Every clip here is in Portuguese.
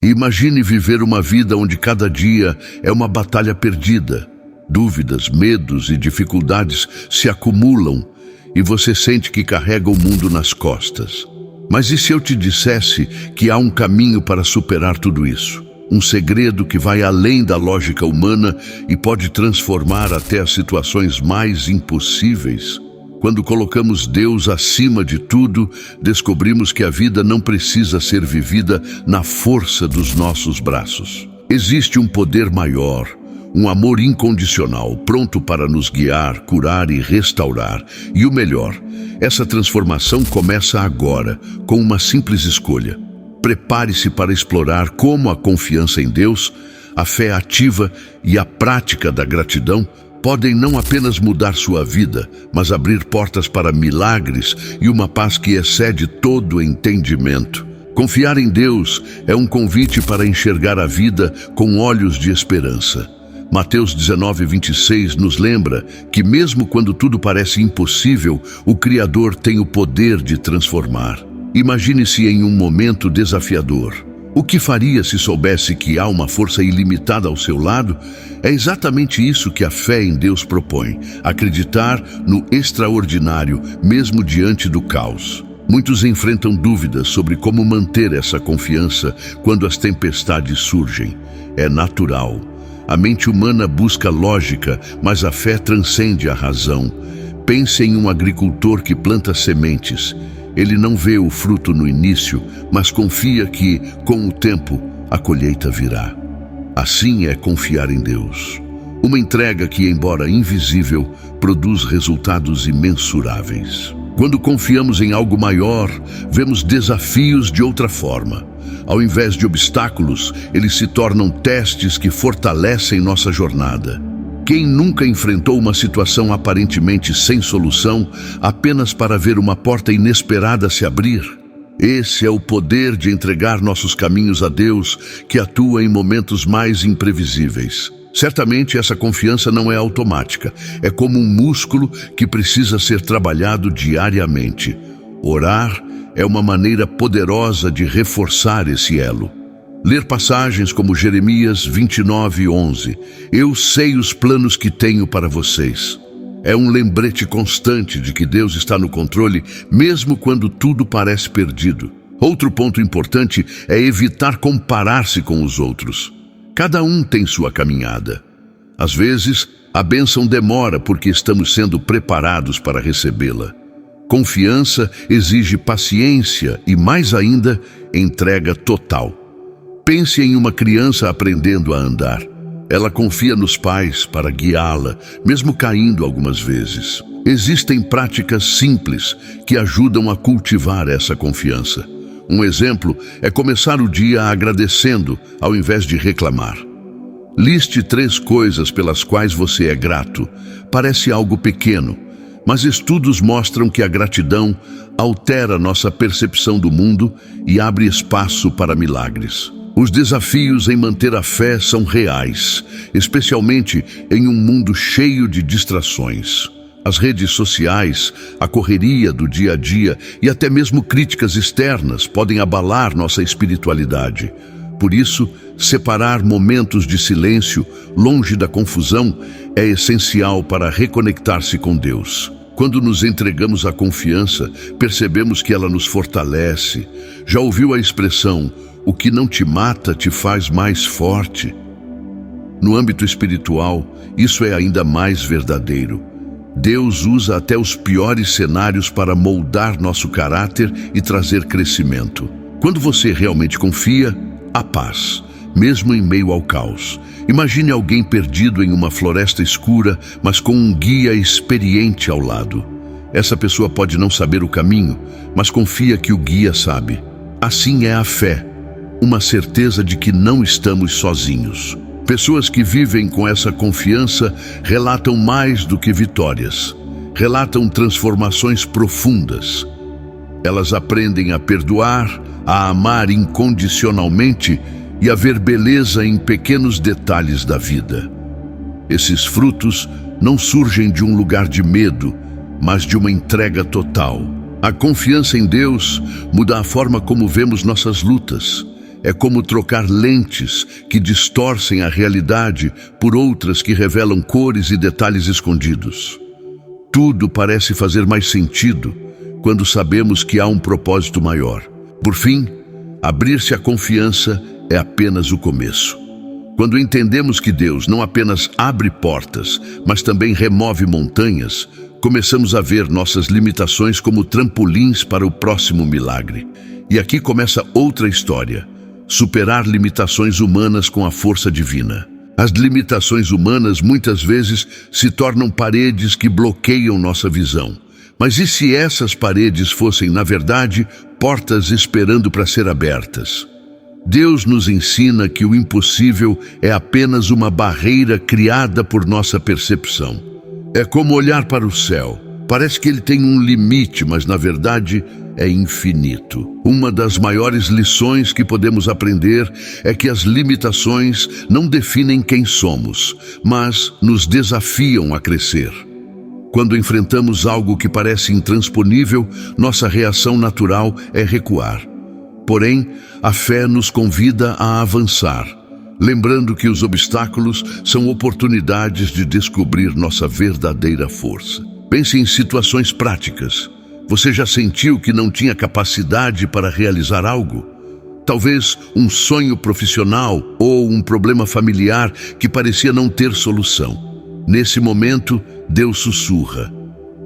Imagine viver uma vida onde cada dia é uma batalha perdida. Dúvidas, medos e dificuldades se acumulam e você sente que carrega o mundo nas costas. Mas e se eu te dissesse que há um caminho para superar tudo isso? Um segredo que vai além da lógica humana e pode transformar até as situações mais impossíveis? Quando colocamos Deus acima de tudo, descobrimos que a vida não precisa ser vivida na força dos nossos braços. Existe um poder maior, um amor incondicional, pronto para nos guiar, curar e restaurar. E o melhor, essa transformação começa agora, com uma simples escolha. Prepare-se para explorar como a confiança em Deus, a fé ativa e a prática da gratidão podem não apenas mudar sua vida, mas abrir portas para milagres e uma paz que excede todo entendimento. Confiar em Deus é um convite para enxergar a vida com olhos de esperança. Mateus 19:26 nos lembra que mesmo quando tudo parece impossível, o Criador tem o poder de transformar. Imagine-se em um momento desafiador. O que faria se soubesse que há uma força ilimitada ao seu lado? É exatamente isso que a fé em Deus propõe: acreditar no extraordinário, mesmo diante do caos. Muitos enfrentam dúvidas sobre como manter essa confiança quando as tempestades surgem. É natural. A mente humana busca lógica, mas a fé transcende a razão. Pense em um agricultor que planta sementes. Ele não vê o fruto no início, mas confia que, com o tempo, a colheita virá. Assim é confiar em Deus. Uma entrega que, embora invisível, produz resultados imensuráveis. Quando confiamos em algo maior, vemos desafios de outra forma. Ao invés de obstáculos, eles se tornam testes que fortalecem nossa jornada. Quem nunca enfrentou uma situação aparentemente sem solução, apenas para ver uma porta inesperada se abrir? Esse é o poder de entregar nossos caminhos a Deus, que atua em momentos mais imprevisíveis. Certamente essa confiança não é automática, é como um músculo que precisa ser trabalhado diariamente. Orar é uma maneira poderosa de reforçar esse elo. Ler passagens como Jeremias 29:11, eu sei os planos que tenho para vocês. É um lembrete constante de que Deus está no controle, mesmo quando tudo parece perdido. Outro ponto importante é evitar comparar-se com os outros. Cada um tem sua caminhada. Às vezes, a bênção demora porque estamos sendo preparados para recebê-la. Confiança exige paciência e, mais ainda, entrega total. Pense em uma criança aprendendo a andar. Ela confia nos pais para guiá-la, mesmo caindo algumas vezes. Existem práticas simples que ajudam a cultivar essa confiança. Um exemplo é começar o dia agradecendo, ao invés de reclamar. Liste 3 coisas pelas quais você é grato. Parece algo pequeno, mas estudos mostram que a gratidão altera nossa percepção do mundo e abre espaço para milagres. Os desafios em manter a fé são reais, especialmente em um mundo cheio de distrações. As redes sociais, a correria do dia a dia e até mesmo críticas externas podem abalar nossa espiritualidade. Por isso, separar momentos de silêncio, longe da confusão, é essencial para reconectar-se com Deus. Quando nos entregamos à confiança, percebemos que ela nos fortalece. Já ouviu a expressão, o que não te mata te faz mais forte? No âmbito espiritual, isso é ainda mais verdadeiro. Deus usa até os piores cenários para moldar nosso caráter e trazer crescimento. Quando você realmente confia, há paz, mesmo em meio ao caos. Imagine alguém perdido em uma floresta escura, mas com um guia experiente ao lado. Essa pessoa pode não saber o caminho, mas confia que o guia sabe. Assim é a fé, uma certeza de que não estamos sozinhos. Pessoas que vivem com essa confiança relatam mais do que vitórias. Relatam transformações profundas. Elas aprendem a perdoar, a amar incondicionalmente e a ver beleza em pequenos detalhes da vida. Esses frutos não surgem de um lugar de medo, mas de uma entrega total. A confiança em Deus muda a forma como vemos nossas lutas. é como trocar lentes que distorcem a realidade por outras que revelam cores e detalhes escondidos. Tudo parece fazer mais sentido quando sabemos que há um propósito maior. Por fim, abrir-se à confiança é apenas o começo. Quando entendemos que Deus não apenas abre portas, mas também remove montanhas, começamos a ver nossas limitações como trampolins para o próximo milagre. E aqui começa outra história: superar limitações humanas com a força divina. As limitações humanas muitas vezes se tornam paredes que bloqueiam nossa visão. Mas e se essas paredes fossem, na verdade, portas esperando para ser abertas? Deus nos ensina que o impossível é apenas uma barreira criada por nossa percepção. É como olhar para o céu. Parece que ele tem um limite, mas na verdade é infinito. Uma das maiores lições que podemos aprender é que as limitações não definem quem somos, mas nos desafiam a crescer. Quando enfrentamos algo que parece intransponível, nossa reação natural é recuar. Porém, a fé nos convida a avançar, lembrando que os obstáculos são oportunidades de descobrir nossa verdadeira força. Pense em situações práticas. Você já sentiu que não tinha capacidade para realizar algo? Talvez um sonho profissional ou um problema familiar que parecia não ter solução. Nesse momento, Deus sussurra: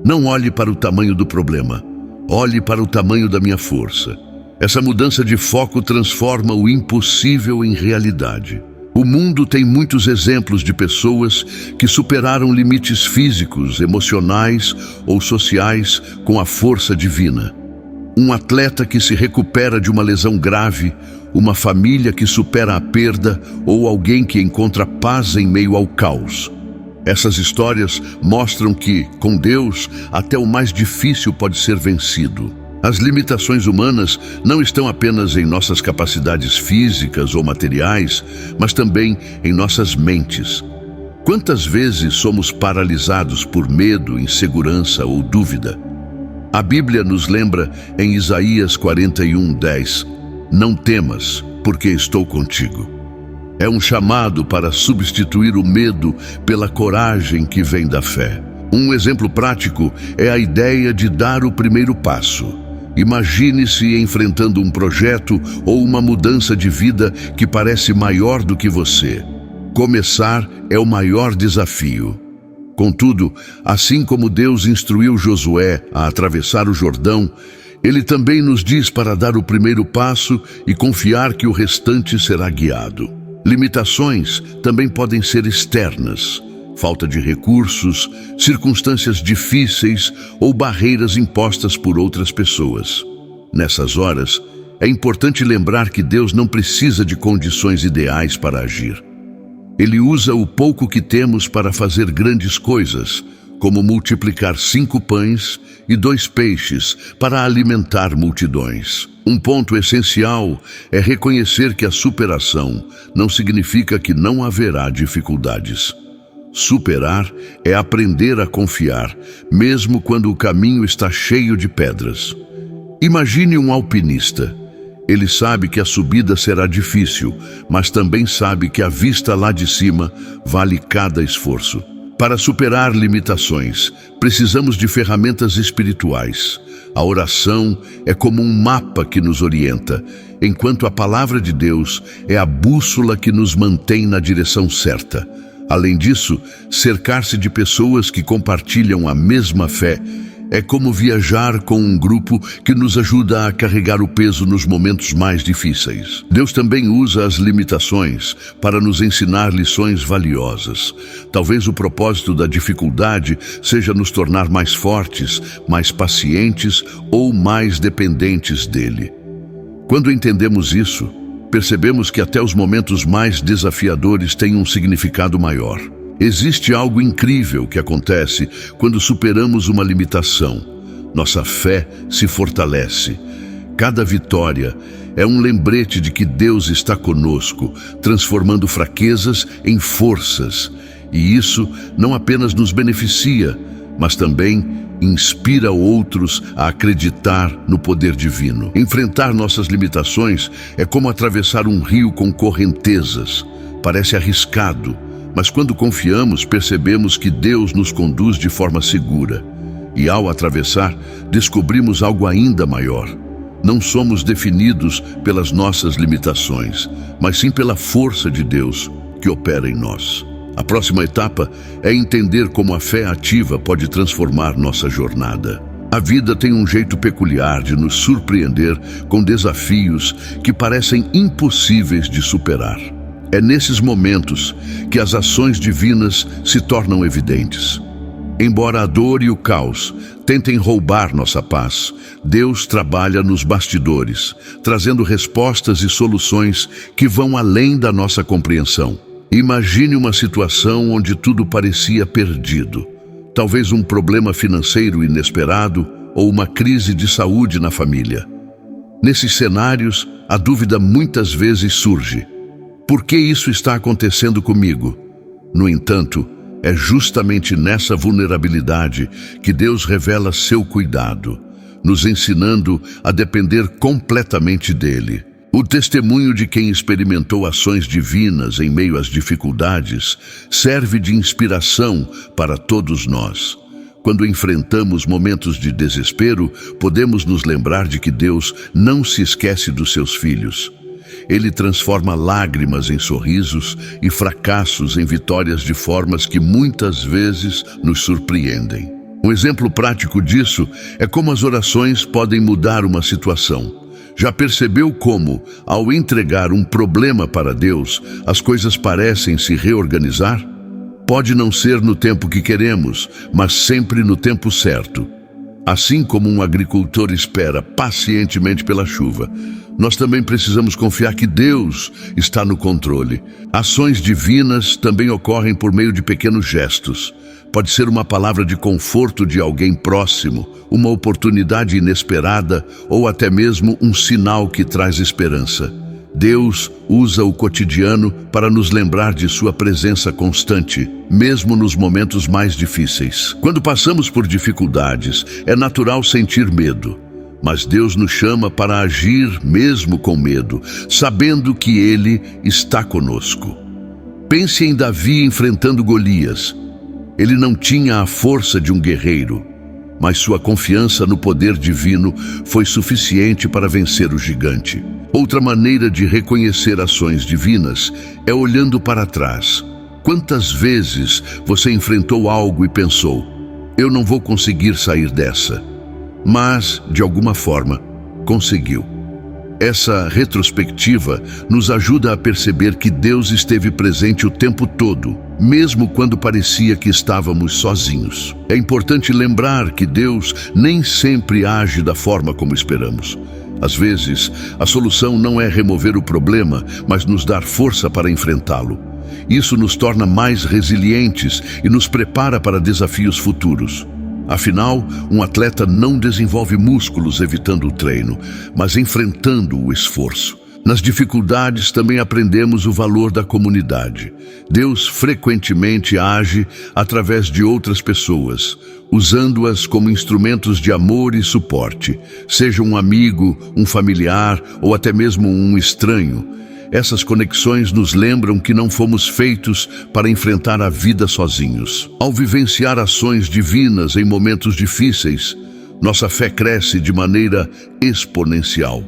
não olhe para o tamanho do problema, olhe para o tamanho da minha força. Essa mudança de foco transforma o impossível em realidade. O mundo tem muitos exemplos de pessoas que superaram limites físicos, emocionais ou sociais com a força divina. Um atleta que se recupera de uma lesão grave, uma família que supera a perda ou alguém que encontra paz em meio ao caos. Essas histórias mostram que, com Deus, até o mais difícil pode ser vencido. As limitações humanas não estão apenas em nossas capacidades físicas ou materiais, mas também em nossas mentes. Quantas vezes somos paralisados por medo, insegurança ou dúvida? A Bíblia nos lembra em Isaías 41:10: não temas, porque estou contigo. É um chamado para substituir o medo pela coragem que vem da fé. Um exemplo prático é a ideia de dar o primeiro passo. Imagine-se enfrentando um projeto ou uma mudança de vida que parece maior do que você. Começar é o maior desafio. Contudo, assim como Deus instruiu Josué a atravessar o Jordão, Ele também nos diz para dar o primeiro passo e confiar que o restante será guiado. Limitações também podem ser externas. Falta de recursos, circunstâncias difíceis ou barreiras impostas por outras pessoas. Nessas horas, é importante lembrar que Deus não precisa de condições ideais para agir. Ele usa o pouco que temos para fazer grandes coisas, como multiplicar 5 pães e 2 peixes para alimentar multidões. Um ponto essencial é reconhecer que a superação não significa que não haverá dificuldades. Superar é aprender a confiar, mesmo quando o caminho está cheio de pedras. Imagine um alpinista. Ele sabe que a subida será difícil, mas também sabe que a vista lá de cima vale cada esforço. Para superar limitações, precisamos de ferramentas espirituais. A oração é como um mapa que nos orienta, enquanto a palavra de Deus é a bússola que nos mantém na direção certa. Além disso, cercar-se de pessoas que compartilham a mesma fé é como viajar com um grupo que nos ajuda a carregar o peso nos momentos mais difíceis. Deus também usa as limitações para nos ensinar lições valiosas. Talvez o propósito da dificuldade seja nos tornar mais fortes, mais pacientes ou mais dependentes dele. Quando entendemos isso, percebemos que até os momentos mais desafiadores têm um significado maior. Existe algo incrível que acontece quando superamos uma limitação. Nossa fé se fortalece. Cada vitória é um lembrete de que Deus está conosco, transformando fraquezas em forças. E isso não apenas nos beneficia, mas também inspira outros a acreditar no poder divino. Enfrentar nossas limitações é como atravessar um rio com correntezas. Parece arriscado, mas quando confiamos, percebemos que Deus nos conduz de forma segura. E ao atravessar, descobrimos algo ainda maior. Não somos definidos pelas nossas limitações, mas sim pela força de Deus que opera em nós. A próxima etapa é entender como a fé ativa pode transformar nossa jornada. A vida tem um jeito peculiar de nos surpreender com desafios que parecem impossíveis de superar. É nesses momentos que as ações divinas se tornam evidentes. Embora a dor e o caos tentem roubar nossa paz, Deus trabalha nos bastidores, trazendo respostas e soluções que vão além da nossa compreensão. Imagine uma situação onde tudo parecia perdido. Talvez um problema financeiro inesperado ou uma crise de saúde na família. Nesses cenários, a dúvida muitas vezes surge. Por que isso está acontecendo comigo? No entanto, é justamente nessa vulnerabilidade que Deus revela seu cuidado, nos ensinando a depender completamente dele. O testemunho de quem experimentou ações divinas em meio às dificuldades serve de inspiração para todos nós. Quando enfrentamos momentos de desespero, podemos nos lembrar de que Deus não se esquece dos seus filhos. Ele transforma lágrimas em sorrisos e fracassos em vitórias de formas que muitas vezes nos surpreendem. Um exemplo prático disso é como as orações podem mudar uma situação. Já percebeu como, ao entregar um problema para Deus, as coisas parecem se reorganizar? Pode não ser no tempo que queremos, mas sempre no tempo certo. Assim como um agricultor espera pacientemente pela chuva, nós também precisamos confiar que Deus está no controle. Ações divinas também ocorrem por meio de pequenos gestos. Pode ser uma palavra de conforto de alguém próximo, uma oportunidade inesperada ou até mesmo um sinal que traz esperança. Deus usa o cotidiano para nos lembrar de sua presença constante, mesmo nos momentos mais difíceis. Quando passamos por dificuldades, é natural sentir medo. Mas Deus nos chama para agir mesmo com medo, sabendo que Ele está conosco. Pense em Davi enfrentando Golias. Ele não tinha a força de um guerreiro, mas sua confiança no poder divino foi suficiente para vencer o gigante. Outra maneira de reconhecer ações divinas é olhando para trás. Quantas vezes você enfrentou algo e pensou, eu não vou conseguir sair dessa? Mas, de alguma forma, conseguiu. Essa retrospectiva nos ajuda a perceber que Deus esteve presente o tempo todo, mesmo quando parecia que estávamos sozinhos. É importante lembrar que Deus nem sempre age da forma como esperamos. Às vezes, a solução não é remover o problema, mas nos dar força para enfrentá-lo. Isso nos torna mais resilientes e nos prepara para desafios futuros. Afinal, um atleta não desenvolve músculos evitando o treino, mas enfrentando o esforço. Nas dificuldades também aprendemos o valor da comunidade. Deus frequentemente age através de outras pessoas, usando-as como instrumentos de amor e suporte, seja um amigo, um familiar ou até mesmo um estranho. Essas conexões nos lembram que não fomos feitos para enfrentar a vida sozinhos. Ao vivenciar ações divinas em momentos difíceis, nossa fé cresce de maneira exponencial.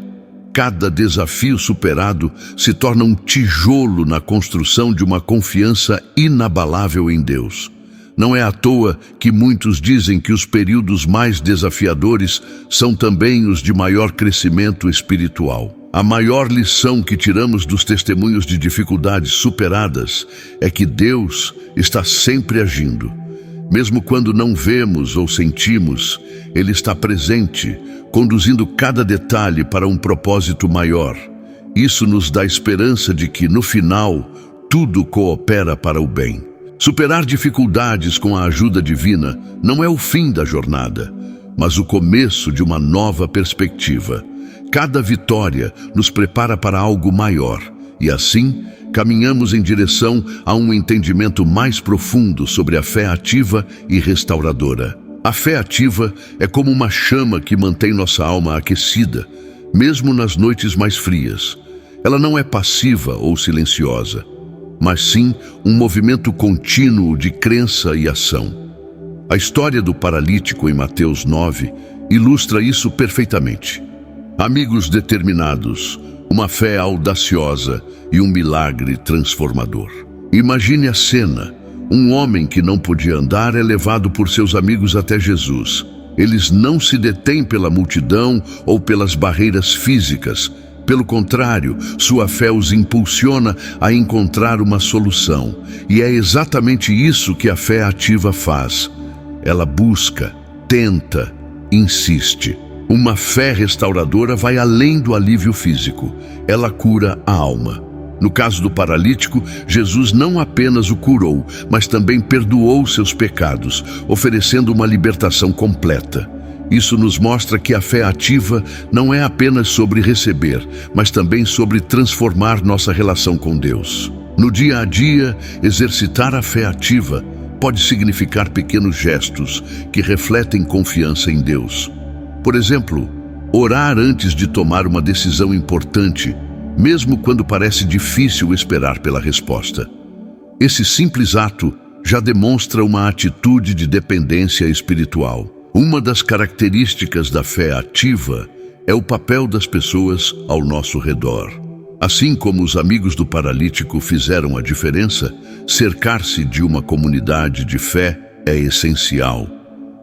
Cada desafio superado se torna um tijolo na construção de uma confiança inabalável em Deus. Não é à toa que muitos dizem que os períodos mais desafiadores são também os de maior crescimento espiritual. A maior lição que tiramos dos testemunhos de dificuldades superadas é que Deus está sempre agindo. Mesmo quando não vemos ou sentimos, Ele está presente, conduzindo cada detalhe para um propósito maior. Isso nos dá esperança de que, no final, tudo coopera para o bem. Superar dificuldades com a ajuda divina não é o fim da jornada, mas o começo de uma nova perspectiva. Cada vitória nos prepara para algo maior, e assim caminhamos em direção a um entendimento mais profundo sobre a fé ativa e restauradora. A fé ativa é como uma chama que mantém nossa alma aquecida, mesmo nas noites mais frias. Ela não é passiva ou silenciosa, mas sim um movimento contínuo de crença e ação. A história do paralítico em Mateus 9 ilustra isso perfeitamente. Amigos determinados, uma fé audaciosa e um milagre transformador. Imagine a cena. Um homem que não podia andar é levado por seus amigos até Jesus. Eles não se detêm pela multidão ou pelas barreiras físicas. Pelo contrário, sua fé os impulsiona a encontrar uma solução. E é exatamente isso que a fé ativa faz. Ela busca, tenta, insiste. Uma fé restauradora vai além do alívio físico. Ela cura a alma. No caso do paralítico, Jesus não apenas o curou, mas também perdoou seus pecados, oferecendo uma libertação completa. Isso nos mostra que a fé ativa não é apenas sobre receber, mas também sobre transformar nossa relação com Deus. No dia a dia, exercitar a fé ativa pode significar pequenos gestos que refletem confiança em Deus. Por exemplo, orar antes de tomar uma decisão importante, mesmo quando parece difícil esperar pela resposta. Esse simples ato já demonstra uma atitude de dependência espiritual. Uma das características da fé ativa é o papel das pessoas ao nosso redor. Assim como os amigos do paralítico fizeram a diferença, cercar-se de uma comunidade de fé é essencial.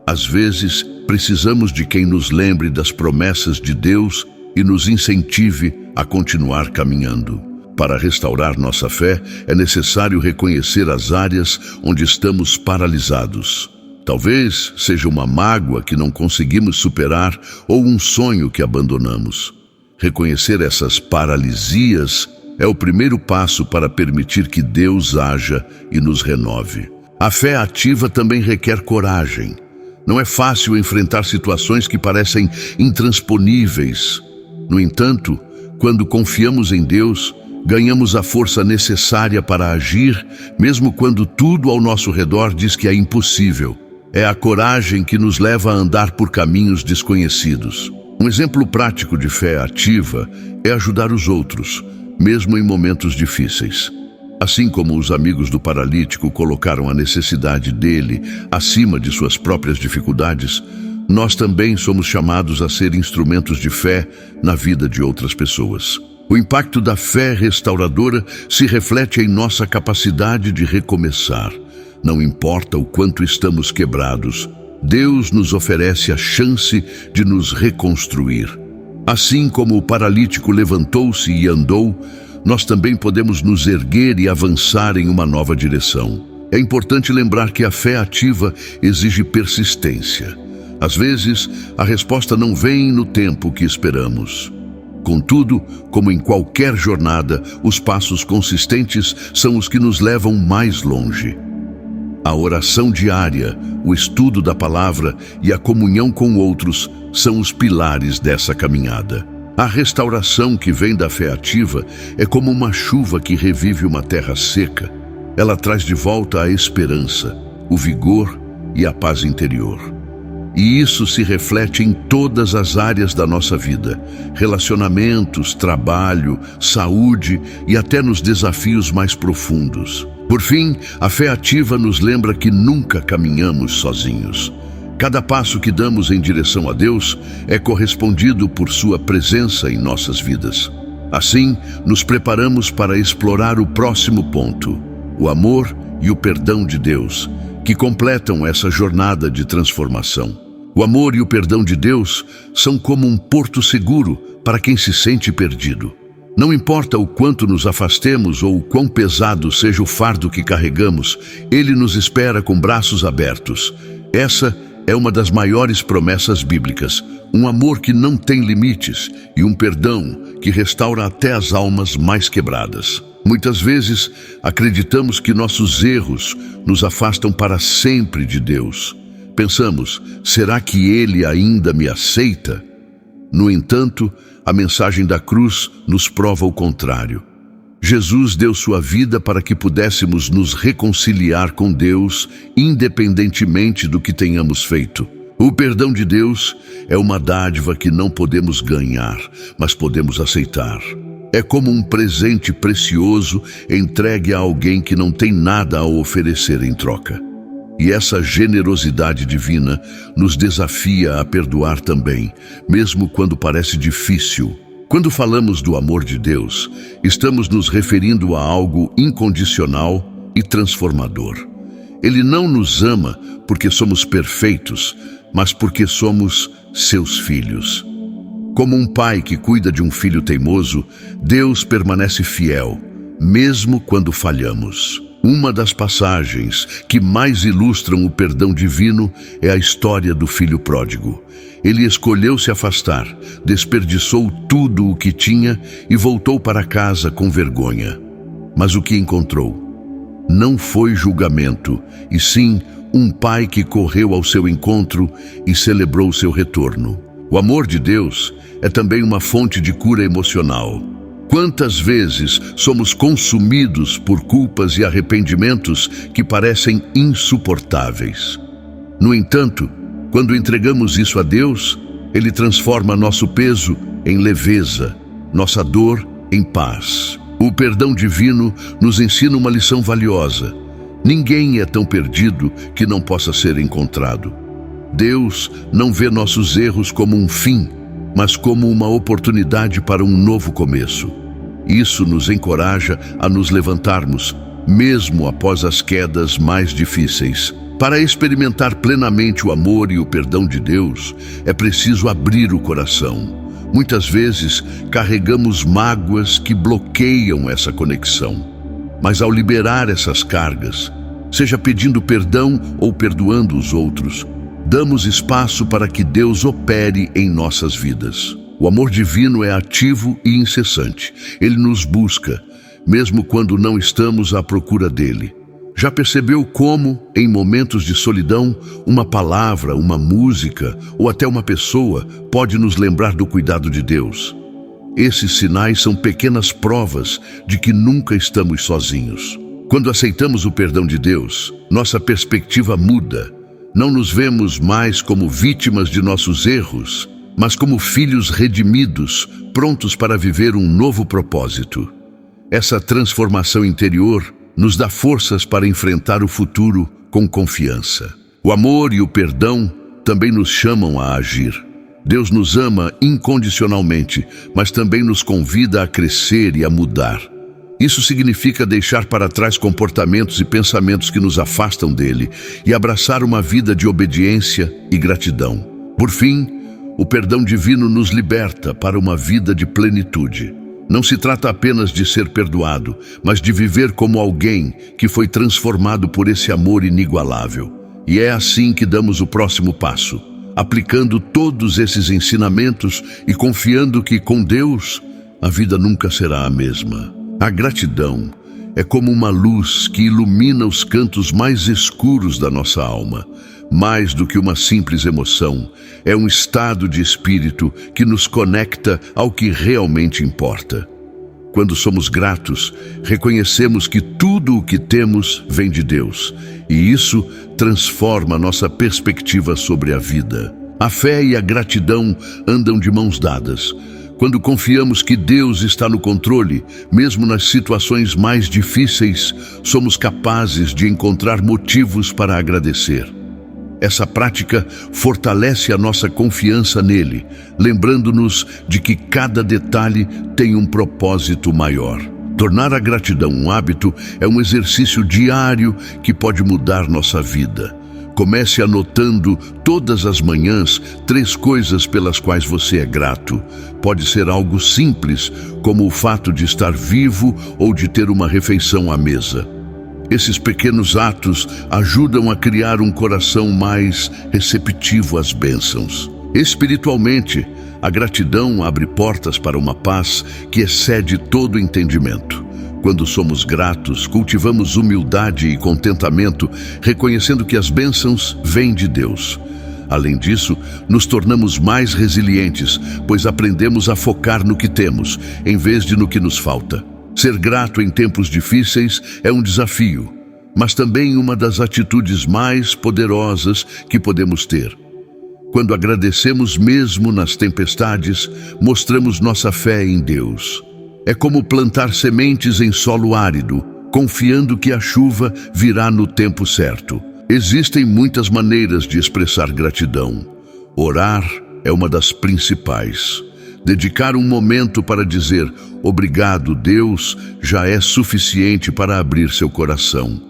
Às vezes, precisamos de quem nos lembre das promessas de Deus e nos incentive a continuar caminhando. Para restaurar nossa fé, é necessário reconhecer as áreas onde estamos paralisados. Talvez seja uma mágoa que não conseguimos superar ou um sonho que abandonamos. Reconhecer essas paralisias é o primeiro passo para permitir que Deus haja e nos renove. A fé ativa também requer coragem. Não é fácil enfrentar situações que parecem intransponíveis. No entanto, quando confiamos em Deus, ganhamos a força necessária para agir, mesmo quando tudo ao nosso redor diz que é impossível. É a coragem que nos leva a andar por caminhos desconhecidos. Um exemplo prático de fé ativa é ajudar os outros, mesmo em momentos difíceis. Assim como os amigos do paralítico colocaram a necessidade dele acima de suas próprias dificuldades, nós também somos chamados a ser instrumentos de fé na vida de outras pessoas. O impacto da fé restauradora se reflete em nossa capacidade de recomeçar. Não importa o quanto estamos quebrados, Deus nos oferece a chance de nos reconstruir. Assim como o paralítico levantou-se e andou, nós também podemos nos erguer e avançar em uma nova direção. É importante lembrar que a fé ativa exige persistência. Às vezes, a resposta não vem no tempo que esperamos. Contudo, como em qualquer jornada, os passos consistentes são os que nos levam mais longe. A oração diária, o estudo da palavra e a comunhão com outros são os pilares dessa caminhada. A restauração que vem da fé ativa é como uma chuva que revive uma terra seca. Ela traz de volta a esperança, o vigor e a paz interior. E isso se reflete em todas as áreas da nossa vida: relacionamentos, trabalho, saúde e até nos desafios mais profundos. Por fim, a fé ativa nos lembra que nunca caminhamos sozinhos. Cada passo que damos em direção a Deus é correspondido por sua presença em nossas vidas. Assim, nos preparamos para explorar o próximo ponto: o amor e o perdão de Deus, que completam essa jornada de transformação. O amor e o perdão de Deus são como um porto seguro para quem se sente perdido. Não importa o quanto nos afastemos ou o quão pesado seja o fardo que carregamos, Ele nos espera com braços abertos. Essa é uma das maiores promessas bíblicas: um amor que não tem limites e um perdão que restaura até as almas mais quebradas. Muitas vezes, acreditamos que nossos erros nos afastam para sempre de Deus. Pensamos, será que Ele ainda me aceita? No entanto, a mensagem da cruz nos prova o contrário. Jesus deu sua vida para que pudéssemos nos reconciliar com Deus, independentemente do que tenhamos feito. O perdão de Deus é uma dádiva que não podemos ganhar, mas podemos aceitar. É como um presente precioso entregue a alguém que não tem nada a oferecer em troca. E essa generosidade divina nos desafia a perdoar também, mesmo quando parece difícil. Quando falamos do amor de Deus, estamos nos referindo a algo incondicional e transformador. Ele não nos ama porque somos perfeitos, mas porque somos seus filhos. Como um pai que cuida de um filho teimoso, Deus permanece fiel, mesmo quando falhamos. Uma das passagens que mais ilustram o perdão divino é a história do filho pródigo. Ele escolheu se afastar, desperdiçou tudo o que tinha e voltou para casa com vergonha. Mas o que encontrou? Não foi julgamento, e sim um pai que correu ao seu encontro e celebrou seu retorno. O amor de Deus é também uma fonte de cura emocional. Quantas vezes somos consumidos por culpas e arrependimentos que parecem insuportáveis? No entanto, quando entregamos isso a Deus, Ele transforma nosso peso em leveza, nossa dor em paz. O perdão divino nos ensina uma lição valiosa. Ninguém é tão perdido que não possa ser encontrado. Deus não vê nossos erros como um fim, mas como uma oportunidade para um novo começo. Isso nos encoraja a nos levantarmos, mesmo após as quedas mais difíceis. Para experimentar plenamente o amor e o perdão de Deus, é preciso abrir o coração. Muitas vezes, carregamos mágoas que bloqueiam essa conexão. Mas ao liberar essas cargas, seja pedindo perdão ou perdoando os outros, damos espaço para que Deus opere em nossas vidas. O amor divino é ativo e incessante. Ele nos busca, mesmo quando não estamos à procura dele. Já percebeu como, em momentos de solidão, uma palavra, uma música ou até uma pessoa pode nos lembrar do cuidado de Deus? Esses sinais são pequenas provas de que nunca estamos sozinhos. Quando aceitamos o perdão de Deus, nossa perspectiva muda. Não nos vemos mais como vítimas de nossos erros, mas como filhos redimidos, prontos para viver um novo propósito. Essa transformação interior nos dá forças para enfrentar o futuro com confiança. O amor e o perdão também nos chamam a agir. Deus nos ama incondicionalmente, mas também nos convida a crescer e a mudar. Isso significa deixar para trás comportamentos e pensamentos que nos afastam dele e abraçar uma vida de obediência e gratidão. Por fim, o perdão divino nos liberta para uma vida de plenitude. Não se trata apenas de ser perdoado, mas de viver como alguém que foi transformado por esse amor inigualável. E é assim que damos o próximo passo, aplicando todos esses ensinamentos e confiando que com Deus a vida nunca será a mesma. A gratidão é como uma luz que ilumina os cantos mais escuros da nossa alma. Mais do que uma simples emoção, é um estado de espírito que nos conecta ao que realmente importa. Quando somos gratos, reconhecemos que tudo o que temos vem de Deus, e isso transforma nossa perspectiva sobre a vida. A fé e a gratidão andam de mãos dadas. Quando confiamos que Deus está no controle, mesmo nas situações mais difíceis, somos capazes de encontrar motivos para agradecer. Essa prática fortalece a nossa confiança nele, lembrando-nos de que cada detalhe tem um propósito maior. Tornar a gratidão um hábito é um exercício diário que pode mudar nossa vida. Comece anotando todas as manhãs 3 coisas pelas quais você é grato. Pode ser algo simples, como o fato de estar vivo ou de ter uma refeição à mesa. Esses pequenos atos ajudam a criar um coração mais receptivo às bênçãos. Espiritualmente, a gratidão abre portas para uma paz que excede todo entendimento. Quando somos gratos, cultivamos humildade e contentamento, reconhecendo que as bênçãos vêm de Deus. Além disso, nos tornamos mais resilientes, pois aprendemos a focar no que temos, em vez de no que nos falta. Ser grato em tempos difíceis é um desafio, mas também uma das atitudes mais poderosas que podemos ter. Quando agradecemos mesmo nas tempestades, mostramos nossa fé em Deus. É como plantar sementes em solo árido, confiando que a chuva virá no tempo certo. Existem muitas maneiras de expressar gratidão. Orar é uma das principais. Dedicar um momento para dizer "Obrigado, Deus", já é suficiente para abrir seu coração.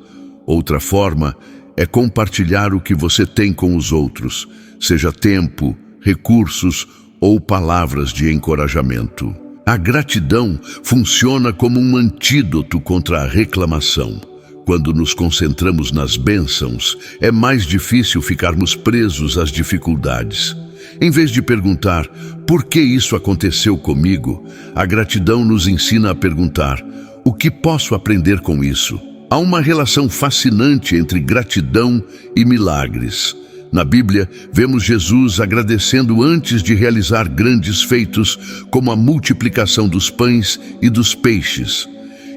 Outra forma é compartilhar o que você tem com os outros, seja tempo, recursos ou palavras de encorajamento. A gratidão funciona como um antídoto contra a reclamação. Quando nos concentramos nas bênçãos, é mais difícil ficarmos presos às dificuldades. Em vez de perguntar "por que isso aconteceu comigo?", a gratidão nos ensina a perguntar "o que posso aprender com isso?". Há uma relação fascinante entre gratidão e milagres. Na Bíblia, vemos Jesus agradecendo antes de realizar grandes feitos, como a multiplicação dos pães e dos peixes.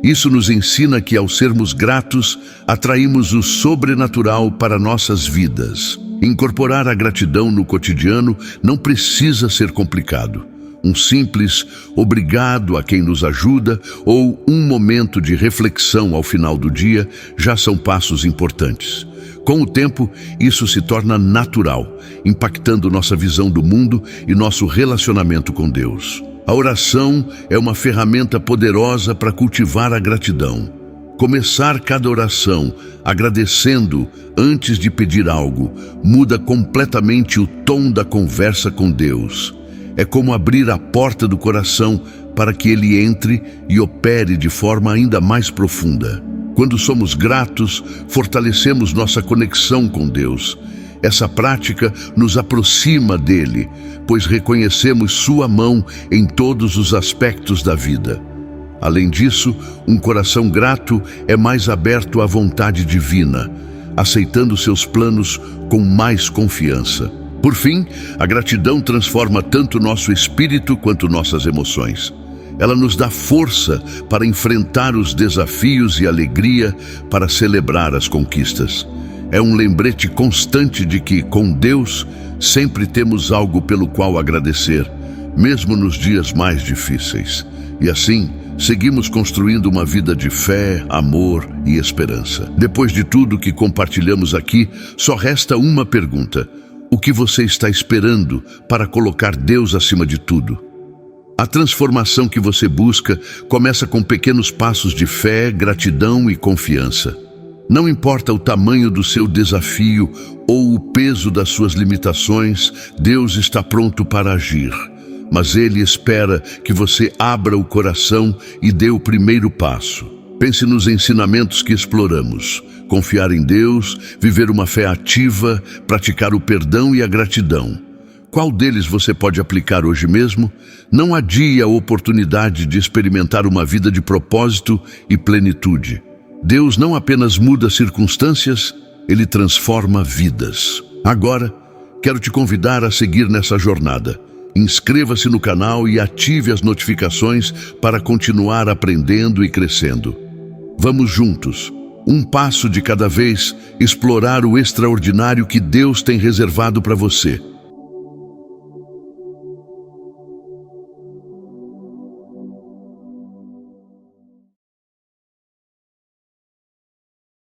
Isso nos ensina que, ao sermos gratos, atraímos o sobrenatural para nossas vidas. Incorporar a gratidão no cotidiano não precisa ser complicado. Um simples "obrigado" a quem nos ajuda ou um momento de reflexão ao final do dia já são passos importantes. Com o tempo, isso se torna natural, impactando nossa visão do mundo e nosso relacionamento com Deus. A oração é uma ferramenta poderosa para cultivar a gratidão. Começar cada oração agradecendo antes de pedir algo muda completamente o tom da conversa com Deus. É como abrir a porta do coração para que Ele entre e opere de forma ainda mais profunda. Quando somos gratos, fortalecemos nossa conexão com Deus. Essa prática nos aproxima dele, pois reconhecemos sua mão em todos os aspectos da vida. Além disso, um coração grato é mais aberto à vontade divina, aceitando seus planos com mais confiança. Por fim, a gratidão transforma tanto nosso espírito quanto nossas emoções. Ela nos dá força para enfrentar os desafios e alegria para celebrar as conquistas. É um lembrete constante de que, com Deus, sempre temos algo pelo qual agradecer, mesmo nos dias mais difíceis. E assim, seguimos construindo uma vida de fé, amor e esperança. Depois de tudo que compartilhamos aqui, só resta uma pergunta: o que você está esperando para colocar Deus acima de tudo? A transformação que você busca começa com pequenos passos de fé, gratidão e confiança. Não importa o tamanho do seu desafio ou o peso das suas limitações, Deus está pronto para agir. Mas Ele espera que você abra o coração e dê o primeiro passo. Pense nos ensinamentos que exploramos. Confiar em Deus, viver uma fé ativa, praticar o perdão e a gratidão. Qual deles você pode aplicar hoje mesmo? Não adie a oportunidade de experimentar uma vida de propósito e plenitude. Deus não apenas muda circunstâncias, Ele transforma vidas. Agora, quero te convidar a seguir nessa jornada. Inscreva-se no canal e ative as notificações para continuar aprendendo e crescendo. Vamos juntos, um passo de cada vez, explorar o extraordinário que Deus tem reservado para você.